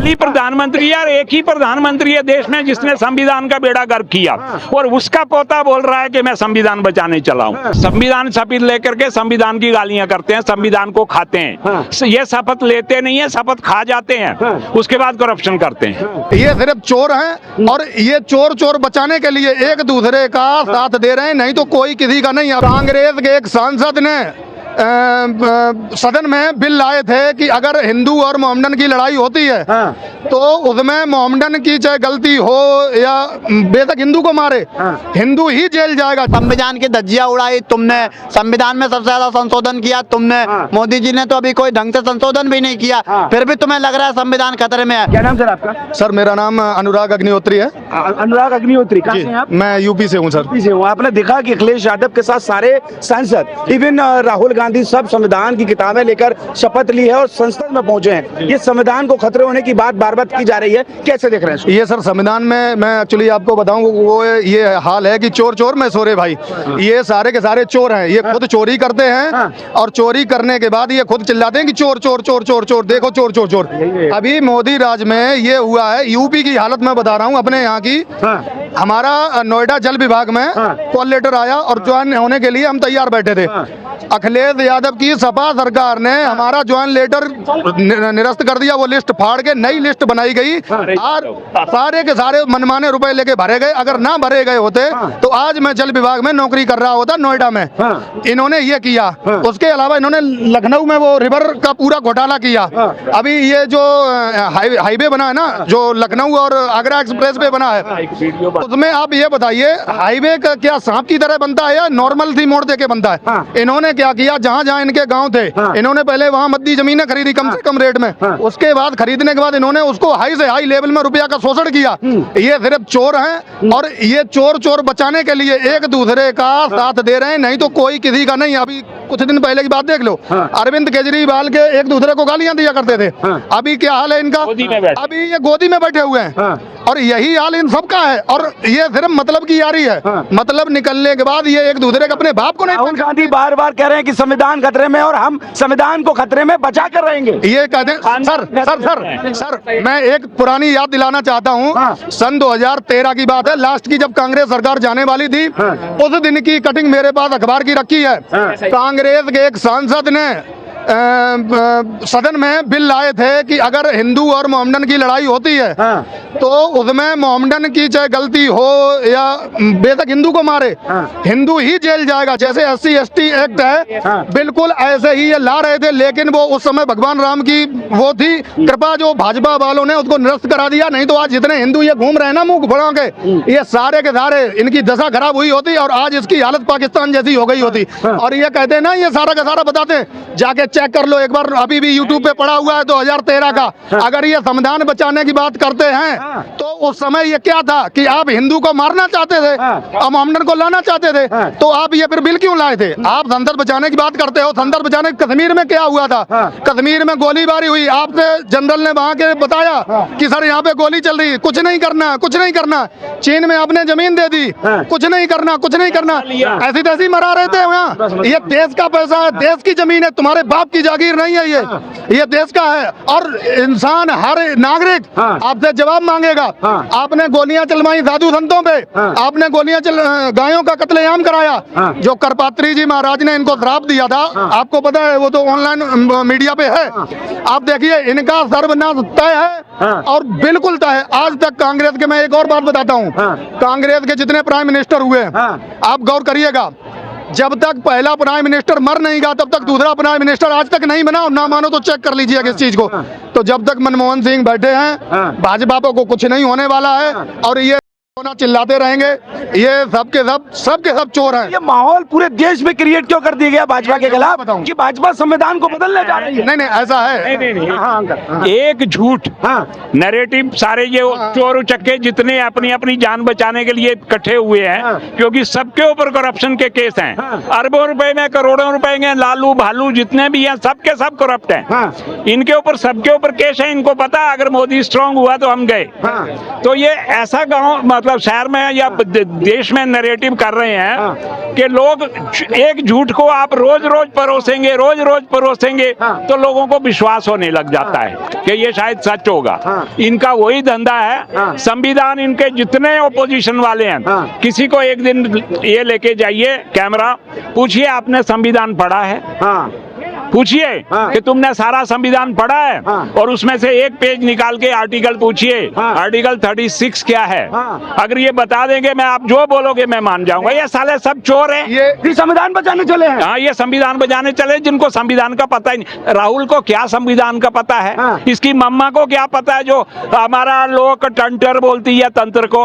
पहली प्रधानमंत्री है और एक ही प्रधानमंत्री है देश में जिसने संविधान का बेड़ा गर्क किया, और उसका पोता बोल रहा है कि मैं संविधान बचाने चला हूं। संविधान शपथ लेकर के संविधान की गालियां करते हैं, संविधान को खाते हैं। ये शपथ लेते नहीं है, शपथ खा जाते हैं, उसके बाद करप्शन करते हैं। ये सिर्फ चोर हैं और ये चोर चोर बचाने के लिए एक दूसरे का साथ दे रहे हैं, नहीं तो कोई किसी का नहीं। कांग्रेस के एक सांसद ने सदन में बिल लाए थे कि अगर हिंदू और मोहम्मदन की लड़ाई होती है तो उसमें मोहम्मदन की चाहे गलती हो या बेशक हिंदू को मारे, हिंदू ही जेल जाएगा। संविधान की धज्जियां उड़ाई तुमने, संविधान में सबसे ज्यादा संशोधन किया तुमने। मोदी जी ने तो अभी कोई ढंग से संशोधन भी नहीं किया, फिर भी तुम्हें लग रहा है संविधान खतरे में है। क्या नाम सर आपका? सर मेरा नाम अनुराग अग्निहोत्री है। अनुराग अग्निहोत्री, कहाँ से हैं आप? मैं यूपी से हूँ सर। यूपी से हूँ। आपने देखा कि अखिलेश यादव के साथ सारे सांसद, इवन राहुल गांधी, सब संविधान की किताबें लेकर शपथ ली है और संसद में पहुंचे हैं। ये संविधान को खतरे होने की बात बार बार की जा रही है, कैसे देख रहे हैं? ये सर संविधान में मैं एक्चुअली आपको बताऊं वो ये हाल है कि चोर चोर में सोरे भाई, ये सारे के सारे चोर हैं। ये खुद चोरी करते हैं और चोरी करने के बाद ये खुद चिल्लाते हैं कि चोर चोर चोर चोर चोर, देखो चोर चोर चोर। अभी मोदी राज में ये हुआ है, यूपी की हालत मैं बता रहा हूँ अपने यहाँ की। हमारा नोएडा जल विभाग में कॉल लेटर आया और ज्वाइन होने के लिए हम तैयार बैठे थे। अखिलेश यादव की सपा सरकार ने हमारा ज्वाइन लेटर निरस्त कर दिया, वो लिस्ट फाड़ के नई लिस्ट बनाई गई और सारे के सारे मनमाने रुपए लेके भरे गए। अगर ना भरे गए होते तो आज मैं जल विभाग में नौकरी कर रहा होता नोएडा में। इन्होंने ये किया। उसके अलावा इन्होंने लखनऊ में वो रिवर का पूरा घोटाला किया। अभी ये जो हाईवे बना है ना, जो लखनऊ और आगरा एक्सप्रेस वे बना है, उसमें आप ये बताइए हाईवे का क्या सांप की तरह बनता है या नॉर्मल सी मोड़ देके बनता है? इन्होंने क्या किया, जहाँ जहाँ इनके गांव थे इन्होंने पहले वहाँ मद्दी जमीनें खरीदी कम से कम रेट में। उसके बाद खरीदने के बाद इन्होंने उसको हाई से हाई लेवल में रुपया का शोषण किया। ये सिर्फ चोर हैं और ये चोर चोर बचाने के लिए एक दूसरे का साथ दे रहे हैं, नहीं तो कोई किसी का नहीं। अभी कुछ दिन पहले की बात देख लो, अरविंद केजरीवाल के एक दूसरे को गालियां दिया करते थे। अभी क्या हाल है इनका? अभी ये गोदी में बैठे हुए हैं और यही हाल इन सबका है। और ये सिर्फ मतलब की यारी है, मतलब निकलने के बाद ये एक दूसरे के अपने बाप को नहीं। राहुल गांधी बार बार कह रहे हैं कि संविधान खतरे में और हम संविधान को खतरे में बचा कर रहेंगे। ये कहते हैं सर मैं एक पुरानी याद दिलाना चाहता हूँ। सन 2013 की बात है, लास्ट की जब कांग्रेस सरकार जाने वाली थी, उस दिन की कटिंग मेरे पास अखबार की रखी है। कांग्रेस के एक सांसद ने सदन में बिल लाए थे कि अगर हिंदू और मोहम्मदन की लड़ाई होती है तो उसमें मोहम्मदन की चाहे गलती हो या बेशक हिंदू को मारे, हिंदू ही जेल जाएगा। जैसे SC/ST एक्ट है, बिल्कुल ऐसे ही ये ला रहे थे। लेकिन वो उस समय भगवान राम की वो थी कृपा, जो भाजपा वालों ने उसको निरस्त करा दिया। नहीं तो आज जितने हिंदू ये घूम रहे हैं ना मुंह फुला के, ये सारे के सारे इनकी दशा खराब हुई होती और आज इसकी हालत पाकिस्तान जैसी हो गई होती। और ये कहते हैं ना, ये सारा का सारा बताते हैं, जाके चेक कर लो एक बार, अभी भी यूट्यूब पे पड़ा हुआ है 2013 का। अगर ये संविधान बचाने की बात करते हैं तो उस समय ये क्या था कि आप हिंदू को मारना चाहते थे और मोहम्मदन को लाना चाहते थे, तो आप ये फिर बिल क्यों लाए थे? आप संसद बचाने की बात करते हो। संसद बचाने कश्मीर में क्या हुआ था? कश्मीर में गोलीबारी हुई, आपसे जनरल ने वहां के बताया कि सर यहाँ पे गोली चल रही है, कुछ नहीं करना, कुछ नहीं करना। चीन में आपने जमीन दे दी, कुछ नहीं करना, कुछ नहीं करना। ऐसी तैसी मरा रहे थे वहाँ। ये देश का पैसा है, देश की जमीन है, तुम्हारे बाप की जागीर नहीं है। ये देश का है और इंसान, हर नागरिक आपसे जवाब मांगेगा। आपने गोलियां चलवाई साधु संतों पे, आपने गोलियां गायों का कत्लेआम कराया। जो करपात्री जी महाराज ने इनको श्राप दिया था, आपको पता है, वो तो ऑनलाइन मीडिया पे है। आप देखिए, इनका सर्वनाश तय है और बिल्कुल तय है। आज तक कांग्रेस के, मैं एक और बात बताता हूँ, कांग्रेस के जितने प्राइम मिनिस्टर हुए, आप गौर करिएगा, जब तक पहला प्राइम मिनिस्टर मर नहीं गया तब तक दूसरा प्राइम मिनिस्टर आज तक नहीं बना। और ना मानो तो चेक कर लीजिएगा इस चीज को। तो जब तक मनमोहन सिंह बैठे हैं, भाजपा को कुछ नहीं होने वाला है और ये चिल्लाते रहेंगे। ये सब चोर हैं। ये माहौल पूरे देश में क्रिएट क्यों कर दिया गया भाजपा के खिलाफ कि भाजपा संविधान को बदलने जा रही है? नहीं ऐसा है। नहीं। एक झूठ नैरेटिव, सारे ये चोर उचक्के जितने अपनी अपनी जान बचाने के लिए इकट्ठे हुए हैं, क्योंकि सबके ऊपर करप्शन के केस हैं। अरबों रुपए में, करोड़ों रुपए में, लालू भालू जितने भी हैं, सबके सब करप्ट हैं। इनके ऊपर, सबके ऊपर केस है। इनको पता अगर मोदी स्ट्रांग हुआ तो हम गए। तो ये ऐसा गाँव मतलब शहर में या देश में नैरेटिव कर रहे हैं कि लोग एक झूठ को आप रोज रोज परोसेंगे तो लोगों को विश्वास होने लग जाता है कि ये शायद सच होगा। इनका वही धंधा है। संविधान इनके जितने ओपोजिशन वाले हैं, किसी को एक दिन ये लेके जाइए कैमरा, पूछिए आपने संविधान पढ़ा है, पूछिए कि तुमने सारा संविधान पढ़ा है, और उसमें से एक पेज निकाल के आर्टिकल पूछिए, आर्टिकल 36 क्या है। अगर ये बता देंगे, मैं आप जो बोलोगे मैं मान जाऊंगा। ये साले सब चोर हैं, ये संविधान बचाने चले हैं। हाँ, ये संविधान बचाने चले जिनको संविधान का पता ही नहीं। राहुल को क्या संविधान का पता है? इसकी मम्मा को क्या पता है? जो हमारा लोग टंटर बोलती है तंत्र को,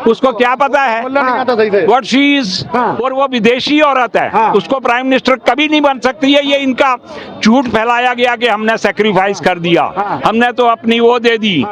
उसको क्या पता है व्हाट शी इज? और वो विदेशी औरत है, उसको प्राइम मिनिस्टर कभी नहीं बन सकती है। ये इनका झूठ फैलाया गया कि हमने सैक्रिफाइस कर दिया, हमने तो अपनी वो दे दी,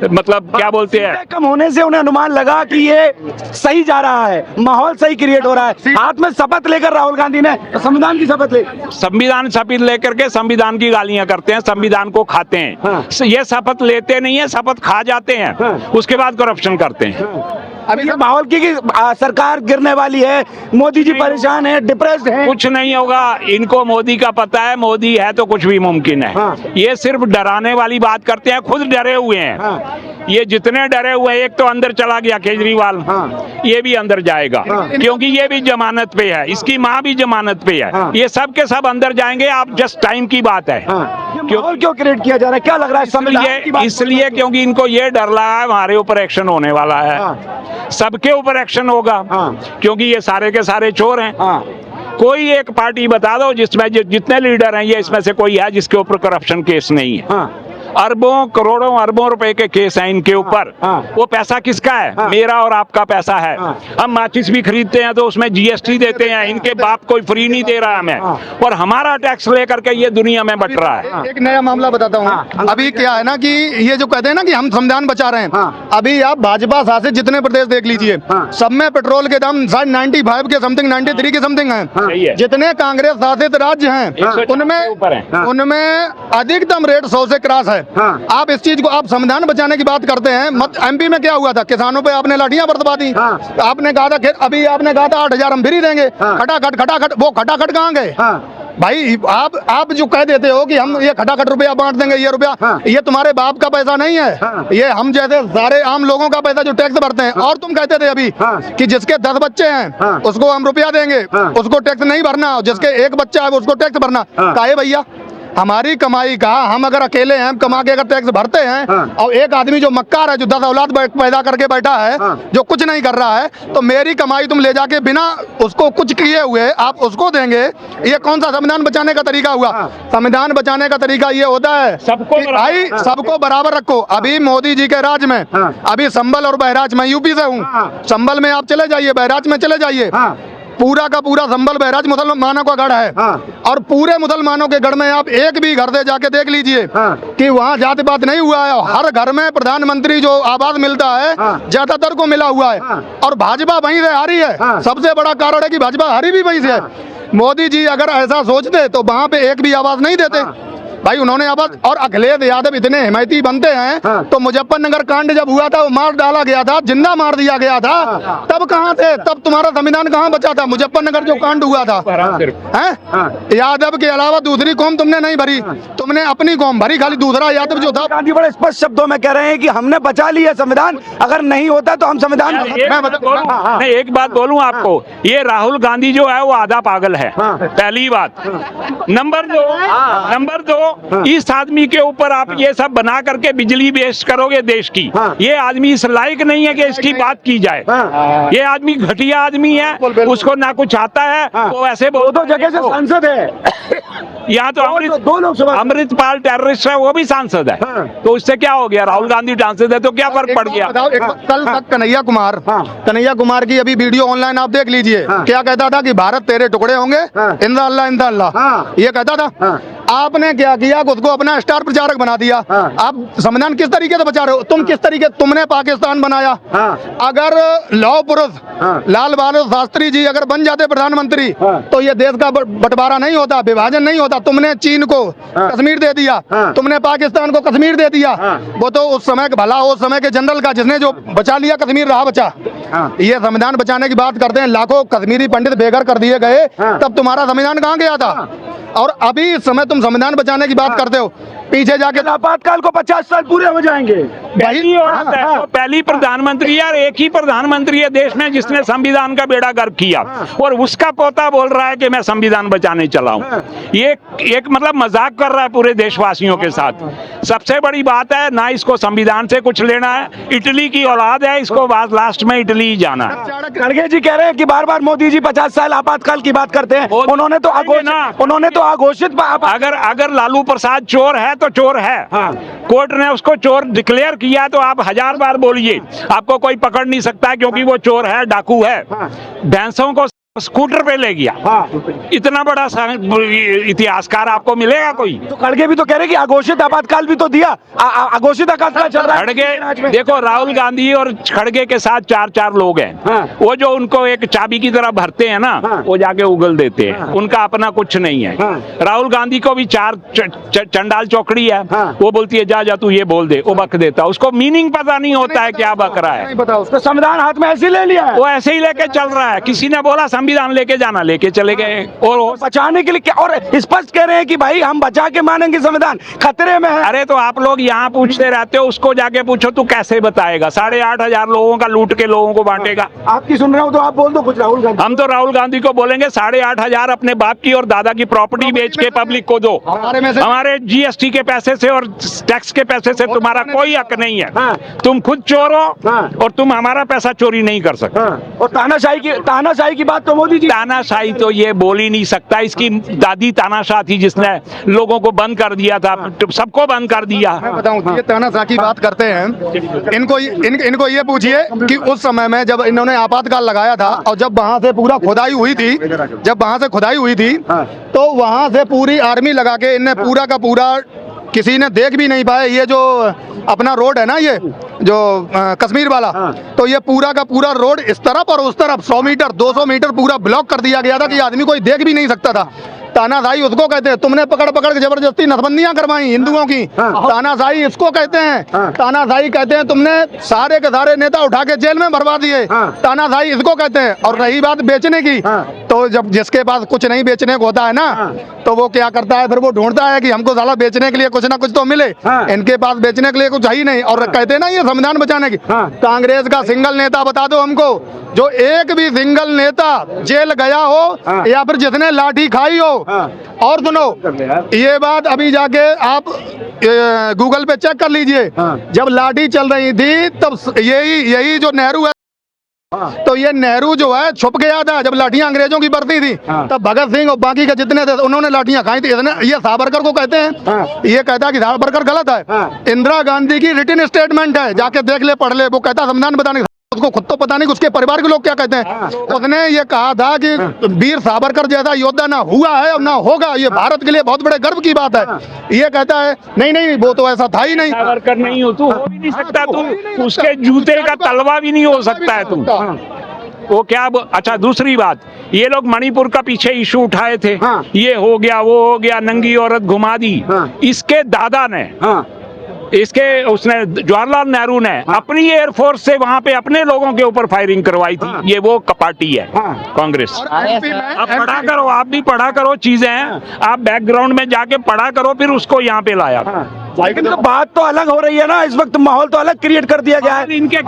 मतलब क्या बोलते हैं, कम होने से उन्हें अनुमान लगा कि ये सही जा रहा है, माहौल सही क्रिएट हो रहा है। हाथ में शपथ लेकर राहुल गांधी ने संविधान की शपथ ले, संविधान शपथ लेकर के संविधान की गालियां करते हैं, संविधान को खाते हैं। ये शपथ लेते नहीं है, शपथ खा जाते हैं, उसके बाद करप्शन करते हैं। अभी ये माहौल की कि सरकार गिरने वाली है, मोदी जी परेशान है, डिप्रेस्ड है, कुछ नहीं होगा। इनको मोदी का पता है, मोदी है तो कुछ भी मुमकिन है। ये सिर्फ डराने वाली बात करते हैं, खुद डरे हुए हैं। ये जितने डरे हुए हैं, एक तो अंदर चला गया केजरीवाल, ये भी अंदर जाएगा क्योंकि ये भी जमानत पे है, इसकी माँ भी जमानत पे है। ये सब के सब अंदर जाएंगे, आप जस्ट टाइम की बात है। क्यों क्रिएट किया जा रहा है? क्या लग रहा है? इसलिए क्योंकि इनको ये डर लगा है हमारे ऊपर एक्शन होने वाला है, सबके ऊपर एक्शन होगा, क्योंकि ये सारे के सारे चोर हैं। कोई एक पार्टी बता दो जिसमें जितने लीडर हैं, ये इसमें से कोई है जिसके ऊपर करप्शन केस नहीं है? अरबों करोड़ों अरबों रुपए के केस हैं इनके ऊपर। वो पैसा किसका है? मेरा और आपका पैसा है। हम माचिस भी खरीदते हैं तो उसमें जीएसटी देते हैं, इनके बाप कोई फ्री नहीं दे रहा हमें, और हमारा टैक्स लेकर के ये दुनिया में बट रहा है। एक नया मामला बताता हूँ। अभी क्या है ना कि ये जो कहते हैं ना कि हम संविधान बचा रहे हैं, अभी आप भाजपा शासित जितने प्रदेश देख लीजिए, सब में पेट्रोल के दाम शायद 95 के समथिंग, 93 के समथिंग हैं। जितने कांग्रेस शासित राज्य हैं उनमें अधिकतम रेट 100 से क्रॉस है। आप इस चीज को, आप संविधान बचाने की बात करते हैं, मत एमपी में क्या हुआ था? किसानों पे आपने लाठियां बरतवा दी। आपने कहा था, अभी आपने कहा था 8,000 हम फ्री देंगे, खटाखट, वो खटाखट कहाँ गए? भाई आप जो कह देते हो कि हम ये खटाखट रुपया बांट देंगे, ये रुपया, ये तुम्हारे बाप का पैसा नहीं है, ये हम जैसे सारे आम लोगों का पैसा जो टैक्स भरते हैं। और तुम कहते थे अभी कि जिसके 10 बच्चे हैं उसको हम रुपया देंगे, उसको टैक्स नहीं भरना, जिसके एक बच्चा है उसको टैक्स भरना। काहे भैया, हमारी कमाई का, हम अगर अकेले हैं, हम कमा के अगर टैक्स भरते हैं, और एक आदमी जो मक्कार है, जो 10 औलाद पैदा करके बैठा है, जो कुछ नहीं कर रहा है, तो मेरी कमाई तुम ले जाके बिना उसको कुछ किए हुए आप उसको देंगे, ये कौन सा संविधान बचाने का तरीका हुआ? संविधान बचाने का तरीका ये होता है कि भाई सबको बराबर रखो। अभी मोदी जी के राज में, अभी संभल और बहराइच, मैं यूपी से हूँ, संभल में आप चले जाइए, बहराइच में चले जाइए, पूरा का पूरा संभल बहराइच मुसलमानों का गढ़ है। और पूरे मुसलमानों के गढ़ में आप एक भी घर से जाके देख लीजिए कि वहाँ जाति पात नहीं हुआ है। हर घर में प्रधानमंत्री जो आवास मिलता है ज्यादातर को मिला हुआ है, और भाजपा वहीं से हारी है। सबसे बड़ा कारण है कि भाजपा हारी भी वहीं से है। मोदी जी अगर ऐसा सोचते तो वहाँ पे एक भी आवाज नहीं देते भाई, उन्होंने आवाज। और अखिलेश यादव इतने हिमायती बनते हैं, तो मुजफ्फरनगर कांड जब हुआ था, वो मार डाला गया था, जिंदा मार दिया गया था, तब कहाँ थे? तब तुम्हारा संविधान कहाँ बचा था? मुजफ्फरनगर जो कांड हुआ था, हैं? यादव के अलावा दूसरी कौम तुमने नहीं भरी, तुमने अपनी कौम भरी, खाली दूसरा यादव जो था। गांधी बड़े स्पष्ट शब्दों में कह रहे हैं कि हमने बचा लिया संविधान, अगर नहीं होता तो हम संविधान। मैं एक बात बोलूं आपको, ये राहुल गांधी जो है वो आधा पागल है, पहली बात। नंबर दो, इस आदमी के ऊपर आप ये सब बना करके बिजली वेस्ट करोगे देश की। ये आदमी इस लायक नहीं है कि इसकी बात की जाए। ये आदमी घटिया आदमी है, उसको ना कुछ आता है, वो ऐसे दो जगह से सांसद है। यहाँ तो अमृतपाल टेररिस्ट है, वो भी सांसद है, तो उससे क्या हो गया? राहुल गांधी सांसद है तो क्या फर्क पड़ गया? कल तक कन्हैया कुमार की अभी वीडियो ऑनलाइन आप देख लीजिए, क्या कहता था कि भारत तेरे टुकड़े होंगे, इंशाअल्लाह इंशाअल्लाह, ये कहता था। आपने क्या किया, खुद को अपना स्टार प्रचारक बना दिया। आप संविधान किस तरीके से बचा रहे हो? तुम किस तरीके, तुमने पाकिस्तान बनाया। अगर लौह पुरुष लाल बहादुर शास्त्री जी अगर बन जाते प्रधानमंत्री तो ये देश का बंटवारा नहीं होता, विभाजन नहीं होता। तुमने चीन को कश्मीर दे दिया, तुमने पाकिस्तान को कश्मीर दे दिया। वो तो उस समय का भला, उस समय के जनरल का, जिसने जो बचा लिया कश्मीर रहा बचा। ये संविधान बचाने की बात करते हैं, लाखों कश्मीरी पंडित बेघर कर दिए गए, तब तुम्हारा संविधान कहाँ गया था? और अभी इस समय तुम संविधान बचाने की बात करते हो, पीछे जाके आपातकाल को 50 साल पूरे हो जाएंगे। पहली औरत है, तो पहली प्रधानमंत्री है, और एक ही प्रधानमंत्री है देश में जिसने संविधान का बेड़ा गर्क किया, और उसका पोता बोल रहा है कि मैं संविधान बचाने चला हूं। ये एक मतलब मजाक कर रहा है पूरे देशवासियों के साथ। सबसे बड़ी बात है, ना इसको संविधान से कुछ लेना है, इटली की औलाद है, इसको बाद लास्ट में इटली ही जाना है। खड़गे जी कह रहे हैं कि बार बार मोदी जी 50 साल आपातकाल की बात करते हैं। उन्होंने तो घोषित अगर लालू प्रसाद चोर है तो चोर है। कोर्ट ने उसको चोर डिक्लेयर किया, तो आप 1000 बार बोलिए, आपको कोई पकड़ नहीं सकता, क्योंकि वो चोर है, डाकू है। भैंसों को स्कूटर पे ले गया। इतना बड़ा इतिहासकार आपको मिलेगा कोई? तो खड़गे भी तो कह रहे हैं कि अघोषित आपातकाल भी तो दिया। अघोषित आपातकाल चल रहा है। खड़गे देखो, राहुल गांधी और खड़गे के साथ 4 लोग हैं। वो जो उनको एक चाबी की तरह भरते हैं ना, वो जाके उगल देते हैं। उनका अपना कुछ नहीं है। राहुल गांधी को भी 4 चंडाल चौकड़ी है। वो बोलती है जा तू ये बोल दे, वो बक देता। उसको मीनिंग पता नहीं होता है क्या बक रहा है। उसको संविधान हाथ में ऐसे ले लिया है। वो ऐसे ही लेके चल रहा है। किसी ने बोला संविधान लेके जाना, लेके चले गए। और बचाने के लिए क्या, और स्पष्ट कह रहे हैं कि भाई हम बचा के मानेंगे, संविधान खतरे में है। अरे तो आप लोग यहाँ पूछते रहते हो, उसको जाके पूछो तू कैसे बताएगा। 8,500 लोगों का लूट के लोगों को बांटेगा। आपकी सुन रहा हूँ तो आप बोल दो कुछ। राहुल गांधी, हम तो राहुल गांधी को बोलेंगे 8,500 अपने बाप की और दादा की प्रॉपर्टी बेच के पब्लिक को दो। हमारे जीएसटी के पैसे से और टैक्स के पैसे से तुम्हारा कोई हक नहीं है। तुम खुद चोर हो और तुम हमारा पैसा चोरी नहीं कर सकते। और तानाशाही की बात तो मोदी जी। तानाशाही तो ये बोल ही नहीं सकता। इसकी दादी तानाशाह थी जिसने लोगों को बंद कर दिया था, सबको बंद कर दिया। मैं बताऊं, ये तानाशाह की बात करते हैं, इनको ये पूछिए कि उस समय में जब इन्होंने आपातकाल लगाया था और जब वहां से पूरा खुदाई हुई थी, तो वहां से पूरी आर्मी लगा के इनने पूरा का पूरा, किसी ने देख भी नहीं पाया। ये जो अपना रोड है ना, ये जो कश्मीर वाला, तो ये पूरा का पूरा रोड इस तरफ और उस तरफ 100 मीटर 200 मीटर पूरा ब्लॉक कर दिया गया था कि आदमी कोई देख भी नहीं सकता था। तानाशाही उसको कहते हैं। तुमने पकड़ के जबरदस्ती नसबंदियां करवाई हिंदुओं की, तानाशाही इसको कहते हैं। तानाशाही कहते हैं तुमने सारे के सारे नेता उठा के जेल में भरवा दिए, तानाशाही इसको कहते हैं। और रही बात बेचने की, तो जब जिसके पास कुछ नहीं बेचने को होता है ना, तो वो क्या करता है, फिर वो ढूंढता है कि हमको साला बेचने के लिए कुछ ना कुछ तो मिले। इनके पास बेचने के लिए कुछ है ही नहीं, और कहते हैं ना ये संविधान बचाने की। कांग्रेस का सिंगल नेता बता दो हमको, जो एक भी सिंगल नेता जेल गया हो या फिर जिसने लाठी खाई हो। और सुनो, ये बात अभी जाके आप गूगल पे चेक कर लीजिए। जब लाठी चल रही थी तब यही जो नेहरू है, तो ये नेहरू जो है छुप गया था जब लाठियां अंग्रेजों की बरती थी। तब भगत सिंह और बाकी के जितने थे उन्होंने लाठियां खाई थी। ये सावरकर को कहते हैं, ये कहता है कि सावरकर गलत है। इंदिरा गांधी की रिटन स्टेटमेंट है, जाके देख ले, पढ़ ले। वो कहता संविधान बताने, उसको खुद तो पता नहीं उसके परिवार के लोग क्या कहते हैं। उसने ये कहा था कि वीर सावरकर जैसा योद्धा ना हुआ है और ना होगा, ये भारत के लिए बहुत बड़े गर्व की बात है। ये कहता है नहीं वो तो ऐसा था ही नहीं। सावरकर नहीं हो, तू हो भी नहीं सकता, तू उसके जूते का तलवा भी नहीं हो सकता है तू। वो क्या अच्छा, दूसरी बात, ये लोग मणिपुर का पीछे इशू उठाए थे। ये हो गया, वो हो गया, नंगी औरत घुमा दी। इसके दादा ने, उसने जवाहरलाल नेहरू ने अपनी एयरफोर्स से वहां पे अपने लोगों के ऊपर फायरिंग करवाई थी। ये वो पार्टी है कांग्रेस। अब पढ़ा करो, आप भी पढ़ा करो चीजें, आप बैकग्राउंड में जाके पढ़ा करो, फिर उसको यहाँ पे लाया। लेकिन तो बात तो अलग हो रही है ना, इस वक्त माहौल तो अलग क्रिएट कर दिया गया है। इनके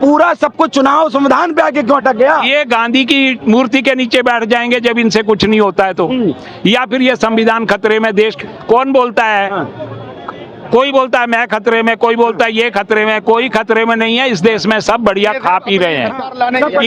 पूरा सब कुछ चुनाव संविधान पे आके क्यों अटक गया? ये गांधी की मूर्ति के नीचे बैठ जाएंगे जब इनसे कुछ नहीं होता है तो, या फिर ये संविधान खतरे में, देश कौन बोलता है? कोई बोलता है मैं खतरे में, कोई बोलता है ये खतरे में, कोई खतरे में नहीं है। इस देश में सब बढ़िया खा पी रहे हैं।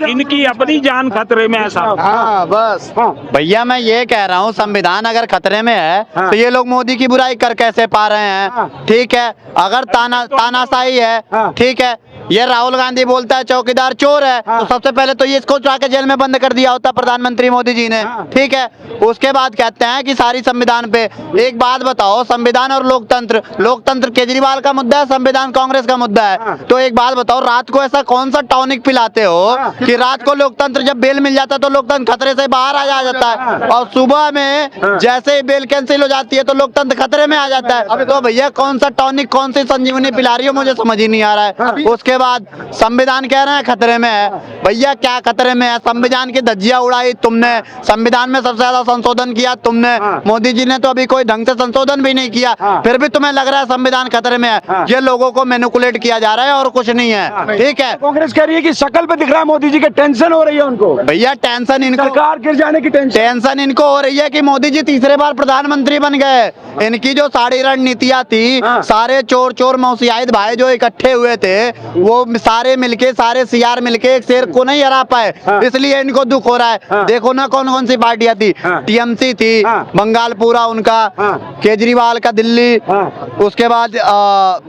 इनकी अपनी जान खतरे में है साहब। बस भैया मैं ये कह रहा हूँ, संविधान अगर खतरे में है तो ये लोग मोदी की बुराई कर कैसे पा रहे हैं? ठीक है, अगर तानाशाही है, ठीक है, ये राहुल गांधी बोलता है चौकीदार चोर है, तो सबसे पहले तो ये इसको चुरा के जेल में बंद कर दिया होता प्रधानमंत्री मोदी जी ने, ठीक है। उसके बाद कहते हैं कि सारी संविधान पे, एक बात बताओ, संविधान और लोकतंत्र, लोकतंत्र केजरीवाल का मुद्दा है, संविधान कांग्रेस का मुद्दा है। तो एक बात बताओ, रात को ऐसा कौन सा टॉनिक पिलाते हो कि रात को लोकतंत्र जब बेल मिल जाता है तो लोकतंत्र खतरे से बाहर आ जाता है, और सुबह में जैसे ही बेल कैंसिल हो जाती है तो लोकतंत्र खतरे में आ जाता है। तो भैया कौन सा टॉनिक, कौन सी संजीवनी पिला रही हो, मुझे समझ ही नहीं आ रहा है। उसके बाद संविधान कह रहे हैं खतरे में है, भैया क्या खतरे में है? संविधान की धज्जियां उड़ाई तुमने, संविधान में सबसे ज्यादा संशोधन किया तुमने, मोदी जी ने तो अभी कोई ढंग से संशोधन भी नहीं किया, फिर भी तुम्हें लग रहा है संविधान खतरे में है। ये लोगों को मैनिपुलेट किया जा रहा है और कुछ नहीं है, ठीक है। कांग्रेस कह रही है कि शक्ल पे दिख रहा है मोदी जी के टेंशन हो रही है उनको, भैया टेंशन इनको, सरकार गिर जाने की टेंशन इनको हो रही है कि मोदी जी तीसरे बार प्रधानमंत्री बन गए। इनकी जो सारी रणनीतियां थी, सारे चोर चोर मौसियाद भाई जो इकट्ठे हुए थे, वो सारे मिलके, सारे सीआर मिलके एक शेर को नहीं हरा पाए, इसलिए इनको दुख हो रहा है। देखो ना कौन कौन सी पार्टियां थी, टीएमसी थी, बंगाल पूरा उनका, केजरीवाल का दिल्ली, उसके बाद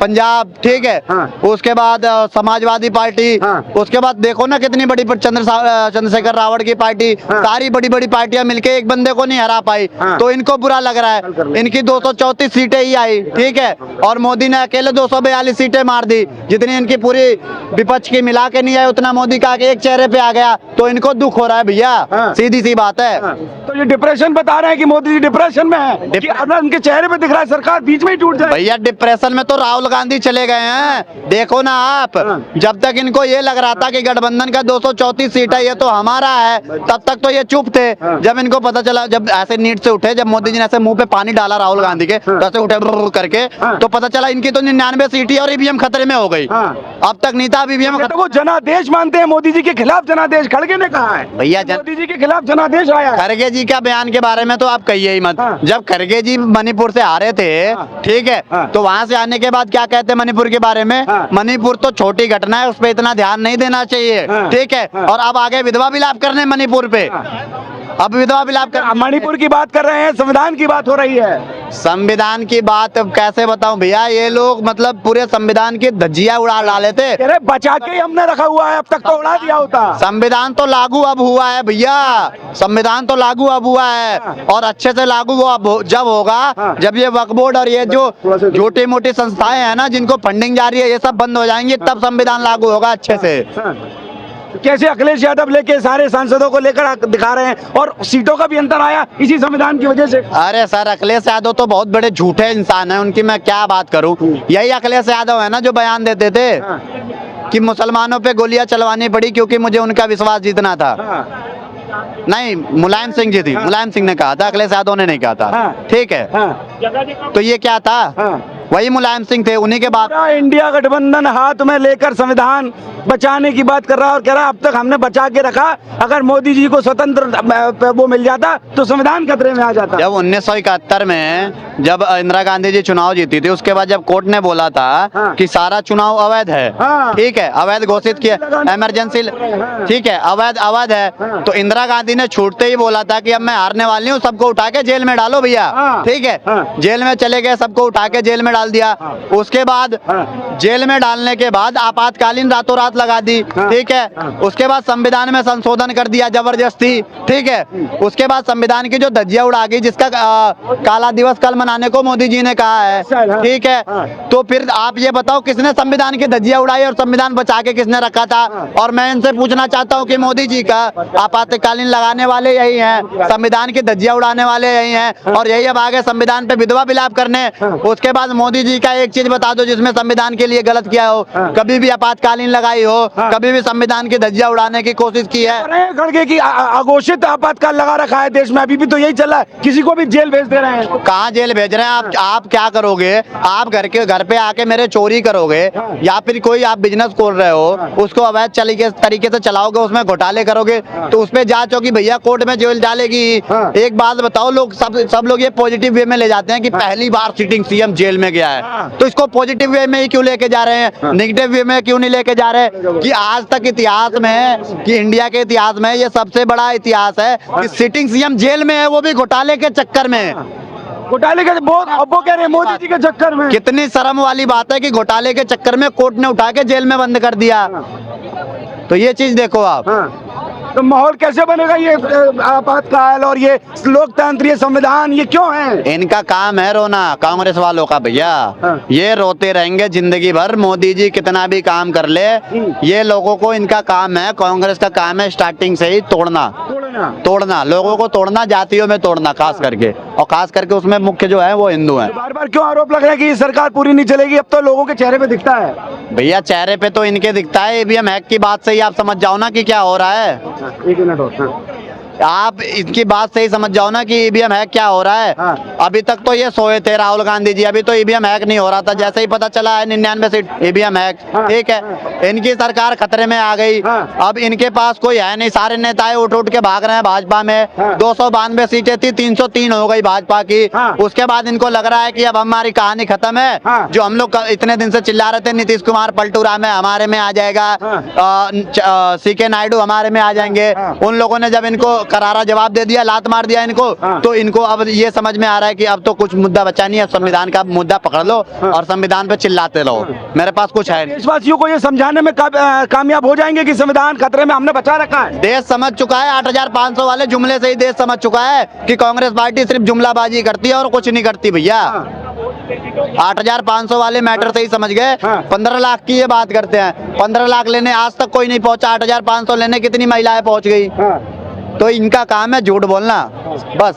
पंजाब, ठीक है, उसके बाद समाजवादी पार्टी, उसके बाद देखो ना कितनी बड़ी चंद्रशेखर रावत की पार्टी, सारी बड़ी बड़ी पार्टियां मिलके एक बंदे को नहीं हरा पाई, तो इनको बुरा लग रहा है। इनकी 234 सीटें ही आई, ठीक है, और मोदी ने अकेले 242 सीटें मार दी, जितनी इनकी पूरी विपक्ष की मिला के नहीं आई उतना मोदी का एक चेहरे पे आ गया, तो इनको दुख हो रहा है भैया, सीधी सी बात है। तो ये डिप्रेशन बता रहे हैं कि मोदी जी डिप्रेशन में है, कि अगर उनके चेहरे पे दिख रहा है सरकार बीच में ही टूट जाए। भैया डिप्रेशन में तो राहुल गांधी चले गए हैं, देखो ना आप, जब तक इनको ये लग रहा था कि गठबंधन का 234 सीट है ये तो हमारा है, तब तक तो ये चुप थे। जब इनको पता चला, जब ऐसे नीट से उठे, जब मोदी जी ने ऐसे मुंह पे पानी डाला राहुल गांधी के, तो ऐसे उठे ब्रर करके, तो पता चला इनकी तो 99 सीट ही और ईवीएम खतरे में हो गई। अब तक नहीं था ईवीएम, तो वो जनादेश मानते हैं मोदी जी के खिलाफ, जनादेश खड़गे ने कहा है भैया मोदी जी के खिलाफ जनादेश आया है। खड़गे जी का बयान के बारे में तो आप कहिए ही मत। जब खड़गे जी मणिपुर से आ रहे थे, ठीक है, तो वहां से आने के बाद क्या कहते हैं मणिपुर के बारे में, मणिपुर तो छोटी घटना है, उस पर इतना ध्यान नहीं देना चाहिए, ठीक है, और अब आगे विधवा विलाप करने मणिपुर पे, अब विधवा विलाप कर, मणिपुर की बात कर रहे हैं, संविधान की बात हो रही है। संविधान की बात अब कैसे बताऊं भैया, ये लोग मतलब पूरे संविधान की धज्जियां उड़ा डाले थे। अरे बचा के ही हमने रखा हुआ है, अब तक तो उड़ा दिया होता। संविधान तो लागू अब हुआ है भैया, संविधान तो लागू अब हुआ है, और अच्छे से लागू वो अब जब होगा जब ये वक्फ बोर्ड और ये जो छोटी मोटी संस्थाएं हैं ना जिनको फंडिंग जा रही है, ये सब बंद हो जाएंगी, तब संविधान लागू होगा अच्छे से। कैसे अखिलेश यादव लेके सारे सांसदों को लेकर दिखा रहे हैं, और सीटों का भी अंतर आया इसी संविधान की वजह से। अरे सर, अखिलेश यादव तो बहुत बड़े झूठे इंसान हैं, उनकी मैं क्या बात करूं। यही अखिलेश यादव है ना जो बयान देते थे कि मुसलमानों पे गोलियां चलवानी पड़ी क्योंकि मुझे उनका विश्वास जीतना था। नहीं, मुलायम सिंह जी थी, मुलायम सिंह ने कहा था, अखिलेश यादव ने नहीं कहा था, ठीक है। तो ये क्या था, वही मुलायम सिंह थे, उन्हीं के बाद इंडिया गठबंधन हाथ में लेकर संविधान बचाने की बात कर रहा है, और कह रहा है अब तक हमने बचा के रखा, अगर मोदी जी को स्वतंत्र वो मिल जाता तो संविधान खतरे में आ जाता। जब 1971 में जब इंदिरा गांधी जी चुनाव जीती थी, उसके बाद जब कोर्ट ने बोला था कि सारा चुनाव अवैध है, ठीक है, अवैध घोषित किया, इमरजेंसी, ठीक है, अवैध है, तो इंदिरा गांधी ने छूटते ही बोला था कि अब मैं हारने वाली हूँ, सबको उठा के जेल में डालो भैया, ठीक है। जेल में चले गए, सबको उठा के जेल में डाल दिया। उसके बाद जेल में डालने के बाद आपातकालीन रातों रात लगा दी, ठीक है। उसके बाद संविधान में संशोधन कर दिया जबरदस्ती, ठीक है। उसके बाद संविधान की जो धज्जियां उड़ा गई, जिसका काला दिवस कल मनाने को मोदी जी ने कहा है, ठीक है। तो फिर आप ये बताओ किसने संविधान की धज्जियां उड़ाई और संविधान बचा के किसने रखा था। और मैं इनसे पूछना चाहता हूँ कि मोदी जी का आपातकालीन लगाने वाले यही हैं, संविधान की धज्जियां उड़ाने वाले यही हैं, और यही अब आगे संविधान पे विधवा विलाप करने। उसके बाद मोदी जी का एक चीज बता दो जिसमें संविधान के लिए गलत किया हो, कभी भी आपातकालीन लगाई हो, कभी भी संविधान की धज्जियां उड़ाने की कोशिश की है। खड़गे की अघोषित आपातकाल लगा रखा है देश में, अभी भी तो यही चल रहा है, किसी को भी जेल भेज दे रहे हैं। कहाँ जेल भेज रहे हैं आप क्या करोगे, आप घर पे आके मेरे चोरी करोगे, या फिर कोई आप बिजनेस खोल रहे हो उसको अवैध तरीके से चलाओगे, उसमें घोटाले करोगे, तो उस पर जांच होगी भैया, कोर्ट में जेल डालेगी। एक बात बताओ, लोग सब लोग ये पॉजिटिव वे में ले जाते हैं कि पहली बार सिटिंग सीएम जेल में गया है, तो इसको पॉजिटिव वे में ही क्यों लेके जा रहे हैं, नेगेटिव वे में क्यों नहीं लेके जा रहे हैं। कि आज तक इतिहास में, कि इंडिया के इतिहास में ये सबसे बड़ा इतिहास है कि सिटिंग सीएम जेल में है, वो भी घोटाले के चक्कर में। घोटाले के बहुत अब वो कह रहे हैं मोदी जी के चक्कर में। कितनी शर्म वाली बात है कि घोटाले के चक्कर में कोर्ट ने उठा के जेल में बंद कर दिया। तो ये चीज देखो आप। हाँ। तो माहौल कैसे बनेगा ये आपातकाल और ये लोकतंत्र, ये संविधान, ये क्यों है? इनका काम है रोना, कांग्रेस वालों का भैया। हाँ। ये रोते रहेंगे जिंदगी भर, मोदी जी कितना भी काम कर ले। ये लोगों को, इनका काम है, कांग्रेस का काम है स्टार्टिंग से ही तोड़ना, लोगों को तोड़ना, जातियों में तोड़ना खास करके, और खास करके उसमें मुख्य जो है वो हिंदू हैं। बार बार क्यों आरोप लग रहा है कि ये सरकार पूरी नहीं चलेगी? अब तो लोगों के चेहरे पे दिखता है। भैया चेहरे पे तो इनके दिखता है, ईवीएम हैक की बात से ही आप समझ जाओ ना कि क्या हो रहा है। एक मिनट और। आप इनकी बात से ही समझ जाओ ना कि ईवीएम हैक क्या हो रहा है। हाँ। अभी तक तो ये सोए थे राहुल गांधी जी, अभी तो ईवीएम हैक नहीं हो रहा था, जैसे ही पता चला है 99 सीट ईवीएम हैक। हाँ। ठीक है, इनकी सरकार खतरे में आ गई। हाँ। अब इनके पास कोई है नहीं, सारे नेताएं उठ उठ के भाग रहे हैं भाजपा में। हाँ। 292 सीटें थी, 303 हो गई भाजपा की। हाँ। उसके बाद इनको लग रहा है कि अब हमारी कहानी खत्म है। हाँ। जो हम लोग इतने दिन से चिल्ला रहे थे नीतीश कुमार पलटू राम है हमारे में आ जाएगा, सीके नायडू हमारे में आ जाएंगे, हाँ। उन लोगों ने जब इनको करारा जवाब दे दिया, लात मार दिया इनको। हाँ। तो इनको अब ये समझ में आ रहा है कि अब तो कुछ मुद्दा बचा नहीं है, संविधान का मुद्दा पकड़ लो और संविधान पे चिल्लाते रहो, मेरे पास कुछ है नहीं। देशवासियों को ये समझाने में कामयाब हो जाएंगे कि संविधान खतरे में, हमने बचा रखा है। देश समझ चुका है, 8500 वाले जुमले से ही देश समझ चुका है कि कांग्रेस पार्टी सिर्फ जुमलाबाजी करती है और कुछ नहीं करती भैया। 8500 वाले मैटर से ही समझ गए। हाँ। 15 लाख की ये बात करते हैं, 15 लाख लेने आज तक कोई नहीं पहुंचा, 8500 लेने कितनी महिलाएं पहुंच गई। हाँ। तो इनका काम है झूठ बोलना बस।